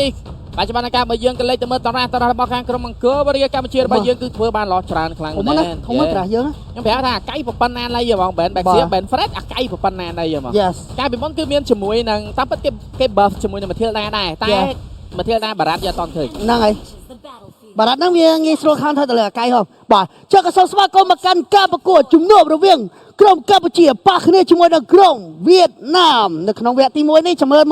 នេះបច្ចុប្បន្នការបើយើងក៏លេខទៅមើលតារារបស់ខាងក្រុមអង្គរវរីកម្ពុជារបស់យើងគឺធ្វើបានលោះច្រើនខ្លាំងមែនធំណាស់យើងខ្ញុំប្រាប់ថាអាកៃប្រប៉ុណ្ណាណៃហ្មងបែនបែកសៀបែនហ្វ្រេតអាកៃប្រប៉ុណ្ណាណៃហ្មងកាលពីមុនគឺមានជាមួយនឹងតាមពិតគេ buff ជាមួយនឹង Matilda ដែរតែ Matilda បារ៉ាត់យកអត់ឃើញហ្នឹងហើយបារ៉ាត់ហ្នឹងវាងាយស្រួលខាងទៅលើអាកៃហ៎បាទចុះក៏សូមស្វាគមន៍មកកាន់ការប្រកួតជំនួបរវាងក្រុមកម្ពុជាប៉ះគ្នាជាមួយនឹងក្រុមវៀតណាមនៅក្នុងវគ្គទី1នេះចាំមើល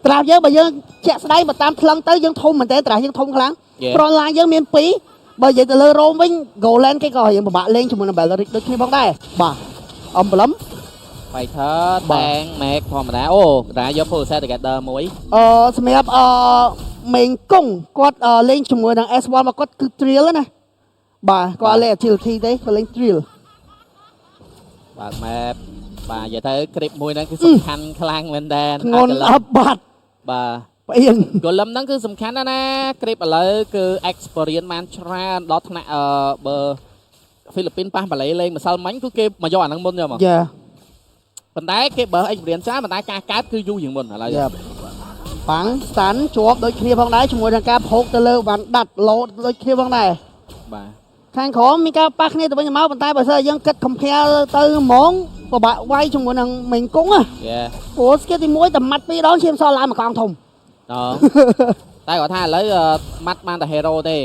ត្រាស់យើងបើយើងជាក់ស្ដែងបើតាមផ្លឹងទៅយើងធំមែនតើត្រាស់យើងធំខ្លាំងប្រឡាយយើងមាន2បើនិយាយទៅលើរ៉ូមវិញ Golan គេក៏យើងពិបាកលេងជាមួយនឹង Beleric ដូចគ្នាផងដែរបាទអំប្លឹម Fighter តែង Mac ធម្មតាអូតាយក Process Together មួយសម្រាប់មេងកុងគាត់លេងជាមួយនឹង S1 មកគាត់គឺ Trill ណាបាទគាត់អត់លេង Agility ទេគាត់លេង Trill បាទ Map បាទនិយាយទៅ Grip មួយហ្នឹងគឺសំខាន់ខ្លាំងមែនតើធ្ងន់អត់បាត់បាទផ្អៀង Golem ហ្នឹងគឺសំខាន់ណាស់ណា Grip ឥឡូវគឺ experience បានច្រើនដល់ថ្នាក់បើហ្វីលីពីនប៉ះម៉ាឡេលេងម្សិលមិញគឺគេមកយកអាហ្នឹងមុនទេហ្មងយ៉ាប៉ុន្តែគេបើ experience ច្រើនប៉ុន្តែការកើតគឺយូរជាងមុនឥឡូវប៉ាំងស្តាន់ជាប់ដូចគ្នាផងដែរជាមួយនឹងការផោកទៅលើវ៉ាន់ដាត់លោតដូចគ្នាផងដែរបាទខាងក្រោមមានការប៉ះគ្នាទៅវិញទៅមកប៉ុន្តែបើសិនយើងគិត compare ទៅហ្មងពិបាកវាយជាមួយនឹងមេងកុងណាព្រោះស្គីទី1តែម៉ាត់2ដងឈាមសឡើងមួយកងធំតែគាត់ថាឥឡូវម៉ាត់បានតែ hero ទេ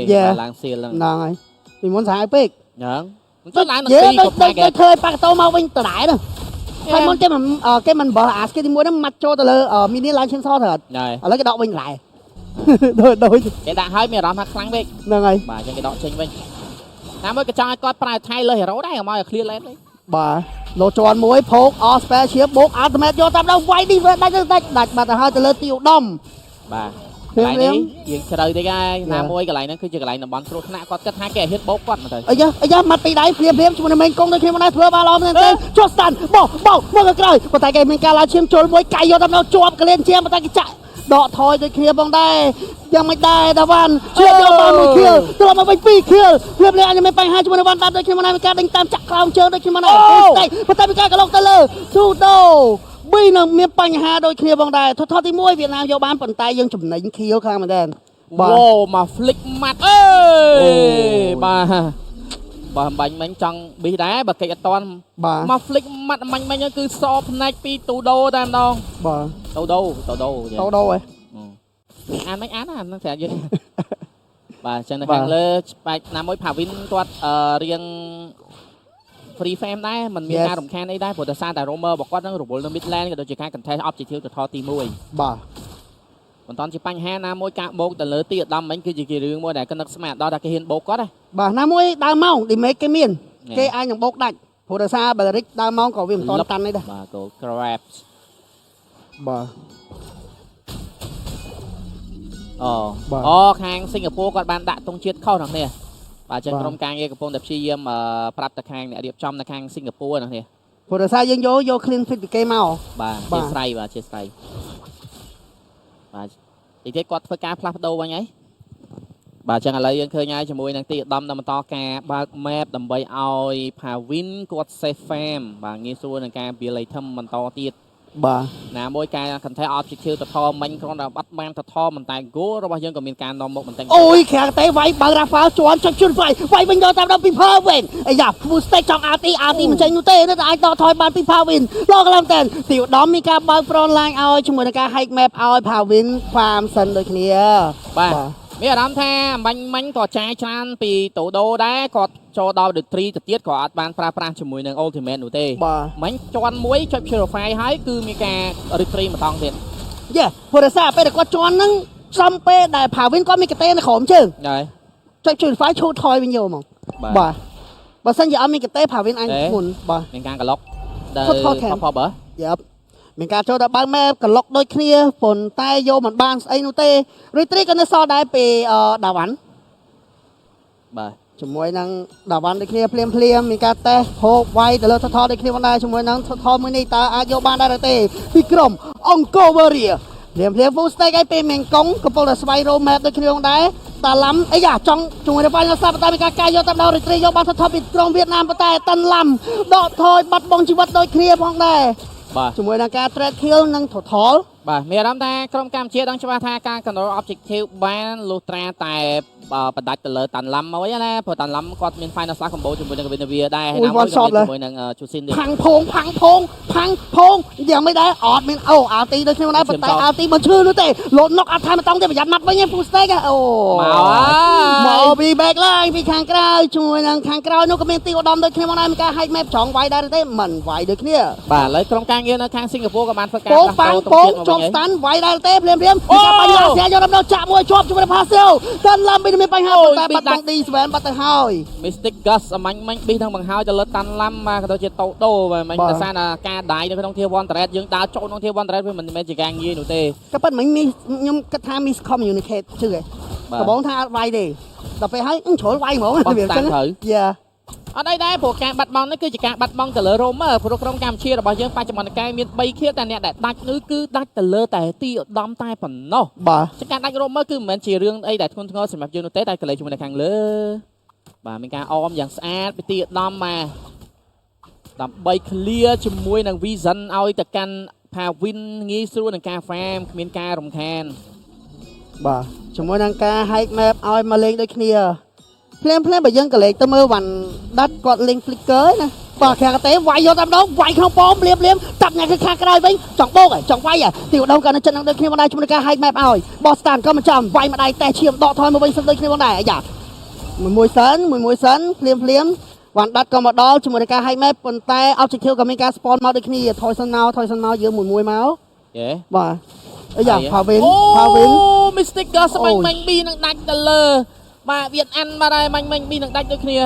ឡើងសៀលហ្នឹងហើយពីមុនស្រាយពេកហ្នឹងទៅឡើងនឹង2គ្រប់តែគេធ្វើឲ្យប៉ះកតោមកវិញដដែលហ្នឹងហើយមុនគេមិនបើអាស្គីទី1ហ្នឹងម៉ាត់ចូលទៅលើ mini ឡើងឈាមសត្រូវឥឡូវគេដកវិញដែរដូចគេដាក់ឲ្យមានអារម្មណ៍ថាខ្លាំងពេកហ្នឹងហើយបាទអញ្ចឹងគេដកចេញវិញតាមមួយក៏ចង់ឲ្យគាត់ប្រើថៃលើ hero ដែរមកឲ្យ clear lane វិញបាទលោជាន់មួយភោគ all special បូក ultimate យកតាមដល់វាយនេះដាច់បាត់ទៅហើយទៅលើទីឧត្តមបាទកន្លែងនេះយើងជ្រៅតិចហើយណាមួយកន្លែងហ្នឹងគឺជាកន្លែងតំបន់គ្រោះថ្នាក់គាត់គិតថាគេឲ្យហ៊ានបោកគាត់មកទៅអាយ៉ាម៉ាត់ពីដៃព្រាមជាមួយនឹងមេងកុងដូចគ្នាមកដែរធ្វើបានល្អមែនទេចុះស្តាន់បោកមកក្រោយប៉ុន្តែគេមានការឡើងឈាមចូលមួយកាយយកតាមដល់ជាប់កលៀនជាប៉ុន្តែគេចាក់ដកថយដូចគ្នាផងដែរយ៉ាងមិនដែរដាវ៉ាន់ឈៀបយកបាន1 kill ត្រឡប់មកវិញ2 kill ព្រាមអញមានបញ្ហាជាមួយនឹងវ៉ាន់ដាត់ដូចគ្នាមកដែរមានការដេញតាមចាក់ក្រោមជើងដូចគ្នាមកដែរប៉ុន្តែមានការកន្លុកទៅលើស៊ូដូបីនឹងមានបញ្ហាដូចគ្នាផងដែរថតទី1វៀតណាមយកបានប៉ុន្តែយើងចំណេញខៀវខ្លាំងមែនទេបាទមក flick ម៉ាត់អើយបាទបាញ់មិញចង់ប៊ីសដែរបើកិច្ចអត់តាន់មក flick ម៉ាត់មិញគឺសបផ្នែកពីទូដូតែម្ដងបាទទូដូហ៎អានមិនអានហ្នឹងស្រាប់យើងបាទអញ្ចឹងនៅខាងលើបាច់ណាមួយផាវិនគាត់រៀង free fame ដែរมันមានការរំខានអីដែរព្រោះតែសារតែ roamer របស់គាត់ហ្នឹងរវល់នៅ midland ក៏ដូចជាការ contest objective ទៅថតទី1បាទមិនតាន់ជាបញ្ហាណាមួយការបោកទៅលើទីឧត្តមមិញគឺជារឿងមួយដែលគនឹកស្មានដល់តែគេហ៊ានបោកគាត់ទេបាទណាមួយដើមម៉ោង damage គេមានគេអាចនឹងបោកដាច់ព្រោះតែសារ Beleric ដើមម៉ោងក៏វាមិនតាន់តាន់នេះដែរបាទ go grabs បាទអូខាងសិង្ហបុរីគាត់បានដាក់ទង់ជាតិខុសទាំងនេះបាទចឹងក្រុមការងារកំពុងតែព្យាយាមប្រាប់ទៅខាងអ្នករៀបចំនៅខាងសិង្ហបុរីហ្នឹងនេះព្រោះតែសារយើងយក clean fit ពីគេមកបាទជាស្រ័យបាទជាស្រ័យបាទទីទៀតគាត់ធ្វើការផ្លាស់ប្ដូរវិញហើយបាទចឹងឥឡូវយើងឃើញហើយជាមួយនឹងទីឧត្តមដល់បន្តការបើក map ដើម្បីឲ្យ Pavin គាត់ safe farm បាទងាយស្រួលនឹងការ build item បន្តទៀតបាទណាមួយការ contest objective ទៅថតមិញគ្រាន់តែបាត់បានទៅថតមិនតែ goal របស់យើងក៏មានការនាំមុខបន្តិចអូយខាងតែវាយបើ Rafael ជាន់ចុចជឿនវាយវិញយកតាមដល់ពី Pavin អាយ៉ា full stake ចង់RT មិនចេញនោះទេនៅតែអាចដកថយបានពី Pavin លោកឡើងតែទីឧត្តមមានការបើក front line ឲ្យជាមួយនឹងការ hike map ឲ្យ Pavin farm សិនដូចគ្នាបាទមានអារម្មណ៍ថាមិញក៏ចាយច្រើនពីតូដូដែរគាត់ចូលដល់ retreat ទៅទៀតក៏អត់បានប្រើប្រាស់ជាមួយនឹង ultimate នោះទេមិញជាន់មួយចុច purify ហើយគឺមានការ retreat ម្ដងទៀតយ៉ាព្រោះតែសារពេលគាត់ជាន់ហ្នឹងសំពេលដែល Pavin គាត់មានកតេនៅក្រោមជើងហើយចុច purify ឈូថយវិញយកហ្មងបាទបើសិនជាអត់មានកតេ Pavin អញមុនបាទមានការកឡុកដល់ផបើយ៉ាប់មានការចូលទៅបើក map កឡុកដូចគ្នាប៉ុន្តែយកមិនបានស្អីនោះទេ retreat ក៏នៅសល់ដែរពីដាវ៉ាន់បាទជាមួយនឹងដាវ៉ាន់ដូចគ្នាភ្លាមមានការតេស្តហូបវាយទៅលើថថដូចគ្នាផងដែរជាមួយនឹងថថមួយនេះតើអាចយកបានដែរទេពីក្រុមអង្គរវរីភ្លាម full stake ឲ្យពេលមេងកុងកំពុងតែស្វែងរក map ដូចគ្នាផងដែរតាឡាំអីយ៉ាចង់ជាមួយនឹងបញ្ហាសាប់តែមានការកាយយកតាមដល់ retreat យកបានថថពីក្រុមវៀតណាមប៉ុន្តែតាន់ឡាំដកថយបាត់បង់ជីវិតដូចគ្នាផងដែរជាមួយនឹងការ trade kill និង total បាទមានអារម្មណ៍ថាក្រុមកម្ពុជាដឹងច្បាស់ថាការ control objective បានលុះត្រាតែបដាច់ទៅលើតាន់ឡាំមកណាព្រោះតាន់ឡាំគាត់មាន final slash combo ជាមួយនឹង Winnavia ដែរហើយណាមួយជាមួយនឹង Chusin ផាំងភងយ៉ាងមិនដែរអត់មានអូអាទីដូចខ្ញុំដែរប៉ុន្តែអាទីមិនឈឺនោះទេលោតនុកអត់ថែមតង់ទេប្រយ័ត្នម៉ាត់វិញពូស្តេកអូមកពី back line ពីខាងក្រៅជួយនឹងខាងក្រៅនោះក៏មានទីឧត្តមដូចខ្ញុំដែរមានការ hide map ច្រងវាយដែរទេមិនវាយដូចគ្នាបាទឥឡូវក្រុមការងារនៅខាងសិង្ហបុរីក៏បានធ្វើការ ពងជាប់ស្តាន់វាយដែរទេភ្លាមមានការបញ្ហាស្រាយកដំណោះចាក់មួយជាប់ជាមួយផាសៀលតាន់ឡាំមានបញ្ហាតែបាត់បង់ D7 បាត់ទៅហើយ Mystic Gus អមាញ់ប៊ីនឹងបង្ហើយទៅលើតាន់ឡាំក៏ដូចជាតូដូមិញដោយសារការដាយនៅក្នុង Tier 1 Turret យើងដើរចូលក្នុង Tier 1 Turret វាមិនមែនជាការងារនោះទេក៏ប៉ុន្តែមិញខ្ញុំគិតថា miss communicate ជឿហ៎ដំបងថាអត់វាយទេដល់ពេលហើយជ្រុលវាយហ្មងវាអញ្ចឹងយ៉ាអត់អីដែរព្រោះការបាត់បង់នេះគឺជាការបាត់បង់ទៅលើ Romer ព្រោះក្រុមកម្ពុជារបស់យើងបច្ចុប្បន្នកាយមាន3ខៀវតែអ្នកដែលដាច់នោះគឺដាច់ទៅលើតែទីឧត្តមតែប៉ុណ្ណោះបាទការដាច់ Romer គឺមិនមែនជារឿងអីដែលធ្ងន់ធ្ងរសម្រាប់យើងនោះទេតែកលេចជាមួយនៅខាងលើបាទមានការអមយ៉ាងស្អាតពីទីឧត្តមមកដើម្បី clear ជាមួយនឹង Vision ឲ្យទៅកាន់ Pavin ងាយស្រួលនឹងការ farm គ្មានការរំខានបាទជាមួយនឹងការ hide map ឲ្យមកលេងដូចគ្នាភ្លាមបើយើងកលេចទៅមើលវ៉ាន់ដាត់គាត់លេង flicker ណាបាទខាងទេវាយយកតែម្ដងវាយក្នុងប៉មភ្លាមតាប់អ្នកគឺខាងក្រោយវិញចង់បោកចង់វាយទីឧត្តមក៏នៅចិត្តនឹងដូចគ្នាមកដែរជាមួយនឹងការ hide map ឲ្យបោះ stand ក៏មិនចំវាយម្ដាយតែឈាមដកថយមកវិញសិនដូចគ្នាមកដែរអាយ៉ាមួយសិនភ្លាមវ៉ាន់ដាត់ក៏មកដល់ជាមួយនឹងការ hide map ប៉ុន្តែ objective ក៏មានការ spawn មកដូចគ្នាថយសិនមកយើងមួយមកយេបាទអាយ៉ា Pavin Mystic Gus មាញ់ប៊ីនឹងដាច់ទៅលើបាទវៀតអានបាទហើយមាញ់ប៊ីនឹងដាច់ដូចគ្នា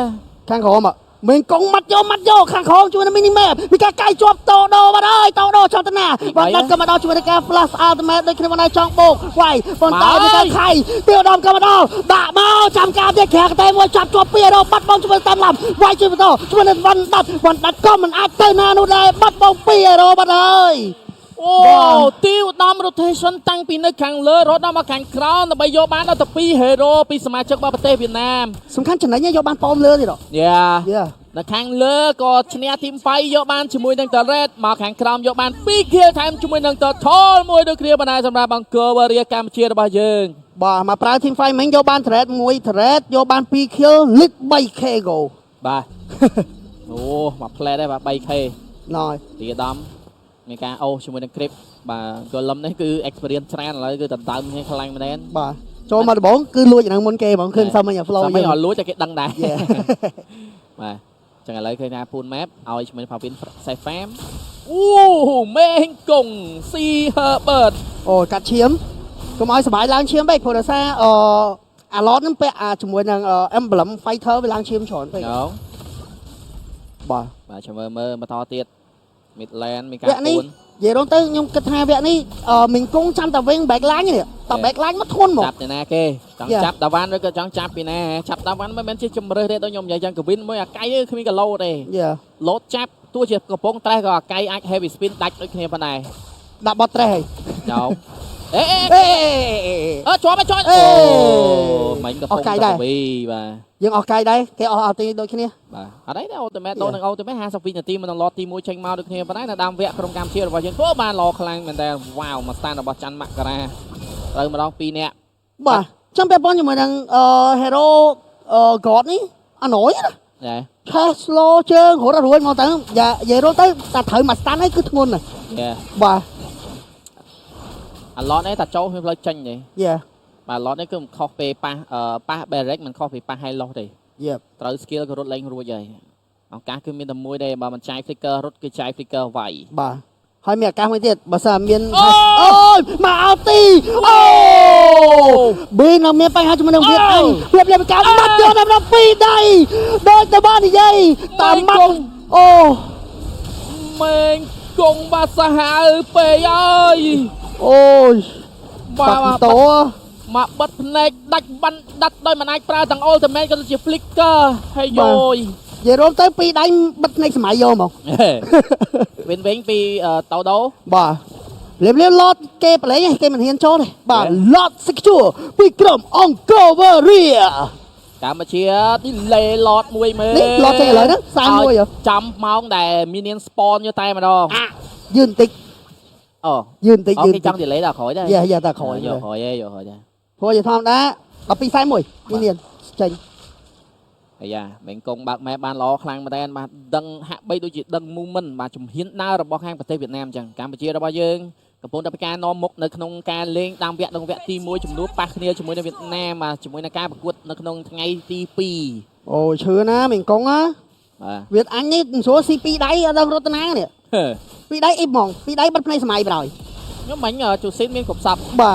ខាងក្រោមមិនកងម៉ាត់យកខាងក្រោមជួយនឹង mini map មានការកាយជាប់តោដោបាទហើយតោដោចោតណាបាទដាត់ក៏មកដល់ជួយនឹងការ flash ultimate ដូចគ្នាមកដល់ចង់បោកវាយប៉ុន្តែមានការខៃទីឧត្តមក៏មកដល់ដាក់មកចាំការទៀតខាងតែមួយចាប់ជាប់ពីរោបាត់បង់ជាមួយតាមឡាំវាយជួយបន្តជួយនឹងវ៉ាន់ដាត់ក៏មិនអាចទៅណានោះដែរបាត់បង់ពីរោបាត់ហើយអូទីឧត្តម rotation តាំងពីនៅខាងលើរត់ដល់មកខាងក្រោមដើម្បីយកបានដល់ទៅ2 hero ពីសមាជិករបស់ប្រទេសវៀតណាមសំខាន់ចំណេញយកបានប៉មលើទៀតយ៉ានៅខាងលើក៏ឈ្នះ team fight យកបានជាមួយនឹង Turret មកខាងក្រោមយកបាន2 kill ថែមជាមួយនឹង Total មួយដូចគ្នាបណ្ដាសម្រាប់អង្គរវរីកម្ពុជារបស់យើងបាទមកប្រើ team fight មិញយកបាន Turret 1 Turret យកបាន2 kill លិត 3k go បាទអូមក play ដែរបាទ 3k ណយទីឧត្តមមានការអូជាមួយនឹង Grip បាទ Golem នេះគឺ experience ច្រើនឥឡូវគឺដណ្ដើមគ្នាខ្លាំងមែនទែនបាទចូលមកដំបងគឺលួចនៅមុនគេហ្មងឃើញសឹមមិញ flow យើងអត់លួចតែគេដឹងដែរបាទចឹងឥឡូវឃើញថា Pool Map ឲ្យជាមួយនឹង Pavin Safe Farm អូមេងកុង C Herbert អូកាត់ឈាមកុំឲ្យសុបាយឡើងឈាមពេកព្រោះដោយសារអាឡតនឹងពាក់ជាមួយនឹង Emblem Fighter វាឡើងឈាមច្រើនពេកបាទចាំមើលបន្តទៀតMidland មានការពួននិយាយរងទៅខ្ញុំគិតថាវគ្គនេះមីងគង់ចាំតែវិញ back line នេះតែ back line មកធន់មកចាប់ពីណាគេចង់ចាប់ដាវ៉ាន់ឬក៏ចង់ចាប់ពីណាចាប់ដាវ៉ាន់មិនមែនជាជំរឿសទេដូចខ្ញុំនិយាយចឹងកវិនមួយអាកៃគ្មានកាឡូទេឡូតចាប់ទោះជាកំពុងត្រេះក៏អាកៃអាច heavy spin ដាច់ដូចគ្នាប៉ុណ្ដែរដាក់បត់ត្រេះហើយចូលជាប់អូមិញកំពុងតែវីបាទយើងអស់កាយដែរគេអស់អត់ទីដូចគ្នាបាទអត់អីទេអូតូម៉េតដូននឹងអូតូម៉េត50វិនាទីមកនឹងឡតទី1ចេញមកដូចគ្នាប៉ុន្តែនៅដើមវគ្គក្រុមកម្ពុជារបស់យើងធ្វើបានល្អខ្លាំងមែនតើវ៉ាវមកស្តានរបស់ច័ន្ទមករាត្រូវម្ដង2នាក់បាទចាំពាក់ព័ន្ធជាមួយនឹង hero god នេះអណយណាចាឆេះ slow ជើងរត់អត់រួចមកទៅនិយាយរត់ទៅតែត្រូវមកស្តានហើយគឺធ្ងន់ណាបាទអាឡតនេះតែចូលខ្ញុំផ្លូវចេញទេយ៉ាបាទឡតនេះគឺមិនខុសពេលប៉ះ barrack មិនខុសពីប៉ះ high loss ទេត្រូវ skill ក៏រត់លេងរួចហើយឱកាសគឺមានតែមួយទេបើមិនចាយ flicker រត់គឺចាយ flicker វាយបាទហើយមានឱកាសមួយទៀតបើសិនមានអូយមកអោទីអូប៊ីនឹងមានបញ្ហាជាមួយនឹងវាអញវាមានការបាត់យកដល់2ដៃដូចតែបាននិយាយតាមម៉ាត់អូមេងគង់បាត់សាហាវពេកអើយអូយបាទតោមកបិទភ្នែកដាច់ដោយមិនអាចប្រើទាំង ultimate ក៏ដូចជា flicker ហើយយយនិយាយរួមទៅ2ដៃបិទភ្នែកសម័យយកមកវិញពីតោដោបាទលៀមឡតគេប្រឡែងគេមិនហ៊ានចូលទេបាទឡត secure ពីក្រុមអង្គរវរីកម្ពុជាទីលេឡតមួយមើលនេះឡតទេឥឡូវហ្នឹង41ចាំម៉ោងដែល minion spawn យកតែម្ដងយឺនបន្តិច ยืนติยืน trong thì lấy là khỏi đây อย่าตาขอย vô khỏi đây พอจะทำนะเอาปีไซมวยนี่เนียนเจ๋ง bây giờ mình cùng bạn mẹ ban lo khang mà đen mà đăng hạ bay đôi chị đăng mua mình mà chùm hiến nào rồi bao khang của tây Việt Nam chẳng Campuchia đó bao nhiêuกับพวกนักการน้อมมกในขนมการเลี้ยงดังแวะตีมวยจุ่มนู้ปากเนียจุ่มมวยในเวียดนามมาจุ่มมวยในการประกวดในขนมไงตีปี โอ้ชื่อนะmình cũng á Việt Anh ấy số CP đáy ở đâu rồi nèปีได้อีหมองปีได้บัดในสมัยบ่อย nhóm bánh chủ xin miên cục sập บ่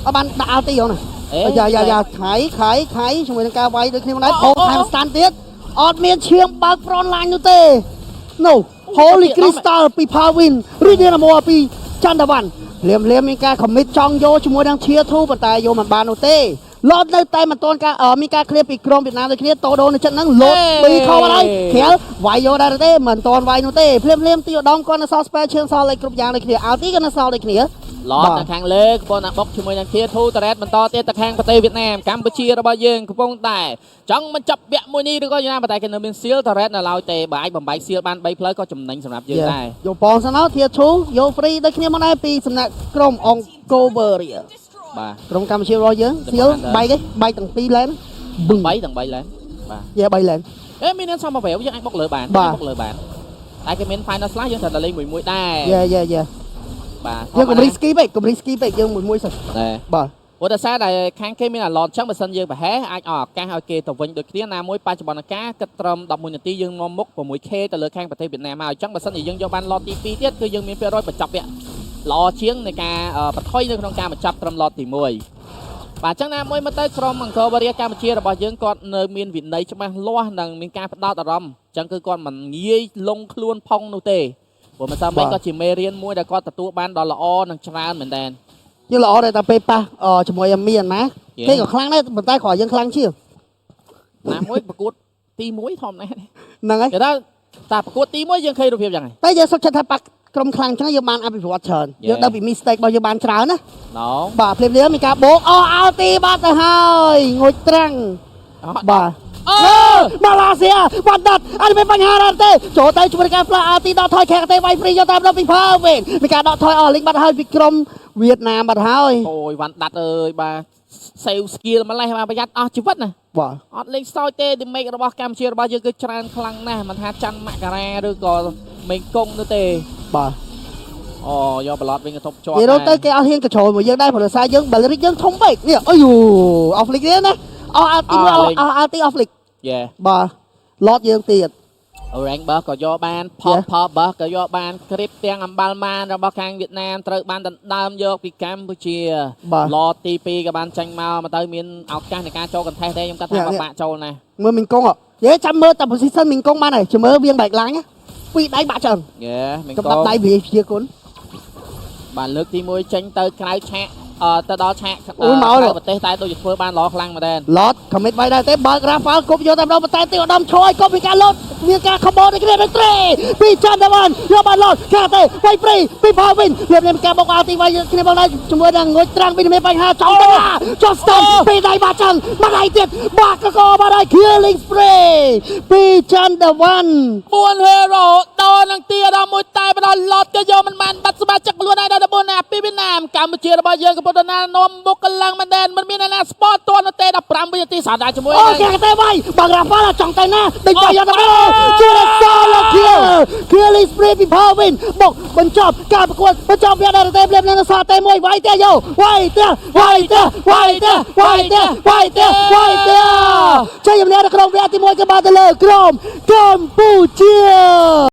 เอาบันดาวตีเอาน่ะอย่าขายช่วยการไว้โดยที่มันได้โผล่ทางสแตนเตียดออดเมียนเชียงบักฟรอนไลน์นูเต้ no holy crystal ปีพาวินรีเดียนมัวปีจันทวันเหลี่ยมมีการคอมมิตจองโยช่วยดังเชียร์ทูปแต่โยมันบานนูเต้รอดในแต่มันต้นการมีการเคลียร์ปีกรมเวียดนามในเคลียร์โตโดในจันนั่งโหลดปีเข้าอะไรเขียวไวโยดาเต้เหมือนตอนไวนูเต้เพลียมตีดองก้อนในซอสเปเชียงซอลเลยกรุ๊ปยางในเคลียร์เอาตีกันในซอลเลยเคลียร์ลอดตะแคงเล็กบอลนักบอลช่วยดังเชียร์ทูตะแรดมันต่อเตี้ยตะแคงประเทศเวียดนามกัมพูชีระบายยิงกระโปงแต่จังมันจับเบะมวยนี่ด้วยก็ยังประเทศกันเป็นเซียลตะแรดน่ะเราเตะบ่ายบ่มใบเซียลบ้านใบเพลย์ก็จำหนังสำหรับยิงได้โยปองสนอเทียชูโยฟรีได้เคลียร์มาได้ปีสำนักกรมองโกเบอร์เรียกรมการเชียร์รอยเยอะเซียลใบcáiใบต่างปีแล้วบึ้งใบต่างใบแล้วอย่าใบแล้วมีนั่นซ่อมมาแหววยังไอ้บอกเลยบานบอกเลยบานไอ้ก็เป็นไฟนอลสไลด์ยังแต่ละเล่นมวยได้อย่ายังกับริสกี้ไปยังมวยสุดบ่วันที่3ได้ข้างเกมนี่หลอดช่างเป็นสัญญาแบบแฮ่ไอ้ออกการเอาเกตตัววิ่งโดยที่นามวยปัจจุบันก้ากระตรมดับมวยนาทียังงอมกกับมวยเคแต่เลยข้างประเทศเวียดนามมาช่างเป็นสัญญายังยอมบันหลอดตีปีเทียคือยังมีเพื่อร้อยประจับเนี่ยหล่อเชียงในการประท้อยในโครงการประจับตรมหลอดตีมวยป่าช่างนามวยมาเตะกรมมังกรบริการมาเชียร์ระบายยังก่อนเนมีนวินในจะมาล้อหนังมีการพัฒนาตรมจังคือก่อนมันเยี่ยลงคล้วนพองนูเต้ผมมาทำไปก็จิเมเรียนมวยแต่ก็ตัวบ้านดอลลาร์นังชนะเหมือนเดิมยังหล่อเลยแต่ไปปะจมวยยังมีนะเท่กับครั้งนั้นมันใต้ขอยังครั้งเชี่ยวน้ำมวยประกวดตีมวยทอมนะนั่งไงแต่ถ้าแต่ประกวดตีมวยยังเคยดูเพียบยังไงแต่ยังสุดชัดปักกรมคลังช่างยังบานอภิวัตเชิญยังได้bị mistake บางยังบานเช้านะบ่าเพลียเลี้ยมีการโบกเอาตีบาดแต่หายงดตรังบ่ามาเลเซียบัดดัดอันนี้เป็นปัญหาเต้โจเตช่วยการปลาอาตีดอทอยแขกเตไวฟรียอดตามเราปีพาเวนมีการดอทอยลิงบัดหายวิกรมเวียดนามบัดหายโอ้ยวันดัดเลยบ่าเซลสกิลมาไล่มาประหยัดชีวิตนะบ่าอดเล็กซอยเต้ดิเมกระบอกกัมเชียร์บ่าเยอะก็ชนะคลังนะมันหาจันมะกะแรหรือก็เมงกงนู่นเต้บ่ายอมบอลเป็นกระทบจอเดี๋ยวเต้แกเอาเฮียนกระโชยหมดยังได้ผลสายยังบอลลิกยังทงไปเนี่ยโอ้ยออฟลิกเนี่ยนะเอาอาตีเอาตีออฟลิกบ่าลอดยังตีแรงเบอร์ก็ยอบานพอเบอร์ก็ยอบานคลิปเตียงอัมบาลมานระบางเวียดนามตระบานดามยกปีกัมพูชีลอดตีปีกับบานจังมาเตยมินเอาการในการโจกันแท้ได้ยังกระทำบะโจนะเมื่อมินกงอ่ะเดี๋ยวจำเมื่อแต่โพสิชันมินกงมาหน่อยจะเมื่อเวียงแบกล้างเนี่ยปีได้บะจังกับดับได้เบียร์เชียร์คนบานเลือกตีมวยจังเตยคล้ายแฉะตะดอแฉะประเทศไทยตัวหยุดเพื่อบานล้อคลังมาแดนลอดคอมเมนต์ไว้ได้เต้บอลกราฟาลกบโยตามเราประเทศตีดำช่วยก็มีการลดมีการขโมยในกระเด็นตรีปีจันทวันโยบานลอดแค่เต้ไวฟรีปีพาวินเรียบเรียงการบอกเอาตีไว้ในบอลได้จมวยดังงดตรังปีนี้ไปหาจอมตะวันจอสตันปีได้บาจังมาได้เจ็ดบากก็มาได้คิลลิงสเปรย์ปีจันทวันบวนเฮโร่โดนลังเตียดามวยตายไปโดนลอดก็โยมันบัตรสมาชิกล้วนได้ดาวบนแอปปีเวียดนามกัมพูชีระบายเยอะกับปตนานมบุกกลังมันแดนมันมีนานาสปอร์ตตัวนักเตะดับปรามวิญญาณสาดาจมวยโอเคเตะไว้บางราฟาลจังเตะหน้าติดใจยอดเลยช่วยซาลาเคียร์ลิสเปรย์ปีพาวินบอกบรรจบการประกวดบรรจบเวียดนามเตะเรียบเรียงซาเตะมวยไวเตะโยไวเตะใช่ยังไงนักร้องเวียดนามมวยกันมาเตะเลยกรมกัมพูชี